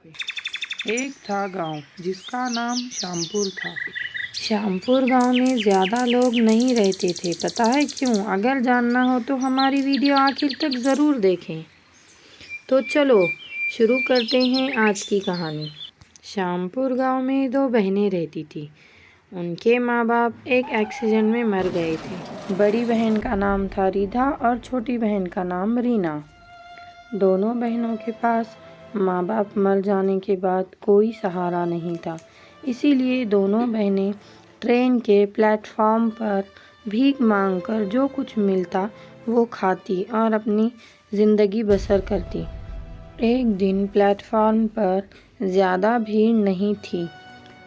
एक था गांव जिसका नाम श्यामपुर था। श्यामपुर गांव में ज़्यादा लोग नहीं रहते थे। पता है क्यों? अगर जानना हो तो हमारी वीडियो आखिर तक ज़रूर देखें। तो चलो शुरू करते हैं आज की कहानी। श्यामपुर गांव में दो बहनें रहती थी। उनके माँ बाप एक एक्सीडेंट में मर गए थे। बड़ी बहन का नाम था रिधा और छोटी बहन का नाम रीना। दोनों बहनों के पास माँ बाप मर जाने के बाद कोई सहारा नहीं था। इसीलिए दोनों बहनें ट्रेन के प्लेटफॉर्म पर भीख मांगकर जो कुछ मिलता वो खाती और अपनी ज़िंदगी बसर करती। एक दिन प्लेटफॉर्म पर ज़्यादा भीड़ नहीं थी,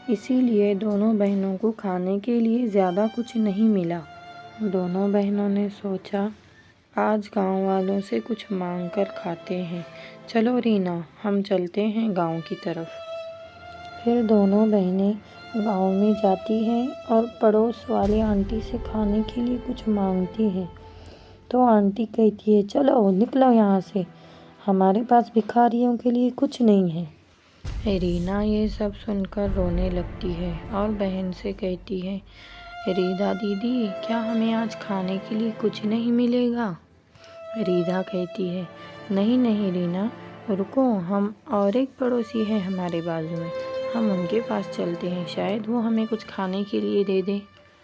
इसीलिए दोनों बहनों को खाने के लिए ज़्यादा कुछ नहीं मिला। दोनों बहनों ने सोचा, आज गांव वालों से कुछ मांग कर खाते हैं। चलो रीना, हम चलते हैं गांव की तरफ। फिर दोनों बहनें गांव में जाती हैं और पड़ोस वाली आंटी से खाने के लिए कुछ मांगती हैं। तो आंटी कहती है, चलो निकलो यहाँ से, हमारे पास भिखारियों के लिए कुछ नहीं है। रीना ये सब सुनकर रोने लगती है और बहन से कहती है, रीधा दीदी, क्या हमें आज खाने के लिए कुछ नहीं मिलेगा? रीधा कहती है, नहीं नहीं रीना, रुको, हम और एक पड़ोसी है हमारे बाजू में, हम उनके पास चलते हैं, शायद वो हमें कुछ खाने के लिए दे दे।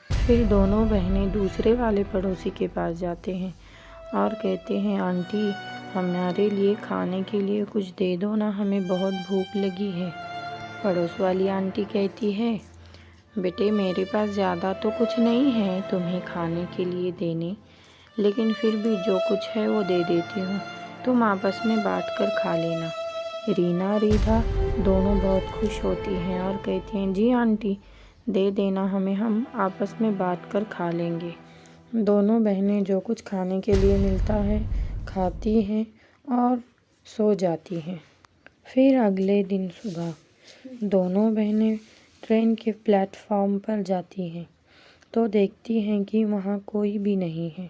फिर दोनों बहनें दूसरे वाले पड़ोसी के पास जाते हैं और कहते हैं, आंटी, हमारे लिए खाने के लिए कुछ दे दो ना, हमें बहुत भूख लगी है। पड़ोस वाली आंटी कहती है, बेटे, मेरे पास ज़्यादा तो कुछ नहीं है तुम्हें खाने के लिए देने, लेकिन फिर भी जो कुछ है वो दे देती हूँ, तुम आपस में बांट कर खा लेना। रीना रीधा दोनों बहुत खुश होती हैं और कहती हैं, जी आंटी, दे देना हमें, हम आपस में बांट कर खा लेंगे। दोनों बहनें जो कुछ खाने के लिए मिलता है खाती हैं और सो जाती हैं। फिर अगले दिन सुबह दोनों बहनें ट्रेन के प्लेटफॉर्म पर जाती हैं तो देखती हैं कि वहाँ कोई भी नहीं है।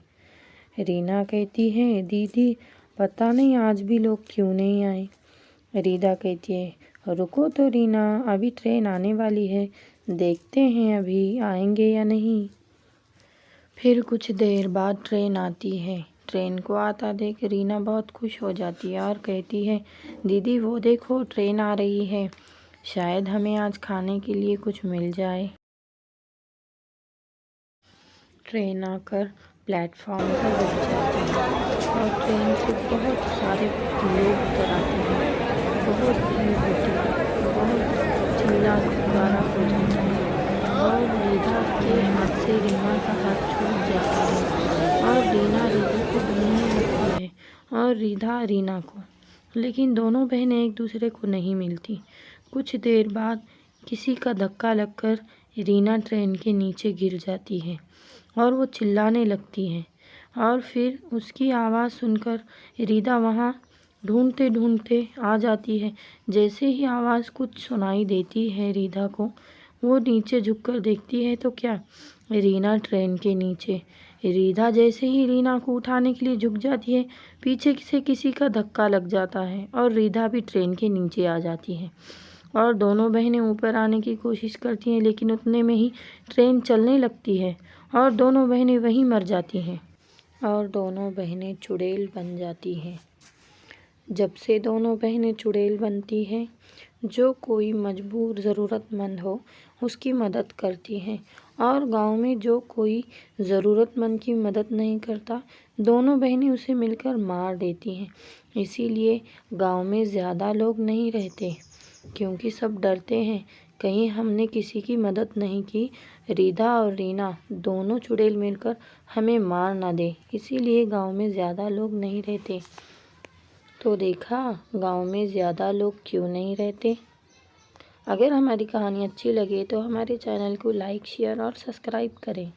रीना कहती है, दीदी, पता नहीं आज भी लोग क्यों नहीं आए। रीधा कहती है, रुको तो रीना, अभी ट्रेन आने वाली है, देखते हैं अभी आएंगे या नहीं। फिर कुछ देर बाद ट्रेन आती है। ट्रेन को आता देख रीना बहुत खुश हो जाती है और कहती है, दीदी वो देखो, ट्रेन आ रही है, शायद हमें आज खाने के लिए कुछ मिल जाए। ट्रेन आकर प्लेटफॉर्म पर रुक जाती है और ट्रेन से बहुत सारे लोग उतर आते हैं। बहुत भीड़ होती है, बहुत चिल्ला पुकारा हो जाता है और रीधा के हाथ से रीना का हाथ छूट जाता है और रीना रीधा को ढूंढने लगती है और रीधा रीना को, लेकिन दोनों बहनें एक दूसरे को नहीं मिलती। कुछ देर बाद किसी का धक्का लगकर रीना ट्रेन के नीचे गिर जाती है और वो चिल्लाने लगती है और फिर उसकी आवाज़ सुनकर रीधा वहाँ ढूंढते ढूंढते आ जाती है। जैसे ही आवाज़ कुछ सुनाई देती है रीधा को, वो नीचे झुककर देखती है तो क्या, रीना ट्रेन के नीचे। रीधा जैसे ही रीना को उठाने के लिए झुक जाती है, पीछे से किसी का धक्का लग जाता है और रीधा भी ट्रेन के नीचे आ जाती है और दोनों बहनें ऊपर आने की कोशिश करती हैं, लेकिन उतने में ही ट्रेन चलने लगती है और दोनों बहनें वहीं मर जाती हैं और दोनों बहनें चुड़ैल बन जाती हैं। जब से दोनों बहनें चुड़ैल बनती हैं, जो कोई मजबूर ज़रूरतमंद हो उसकी मदद करती हैं और गांव में जो कोई ज़रूरतमंद की मदद नहीं करता, दोनों बहनें उसे मिलकर मार देती हैं। इसीलिए गांव में ज़्यादा लोग नहीं रहते, क्योंकि सब डरते हैं कहीं हमने किसी की मदद नहीं की, रीधा और रीना दोनों चुड़ैल मिलकर हमें मार ना दे, इसीलिए गांव में ज़्यादा लोग नहीं रहते। तो देखा, गांव में ज़्यादा लोग क्यों नहीं रहते। अगर हमारी कहानी अच्छी लगे तो हमारे चैनल को लाइक, शेयर और सब्सक्राइब करें।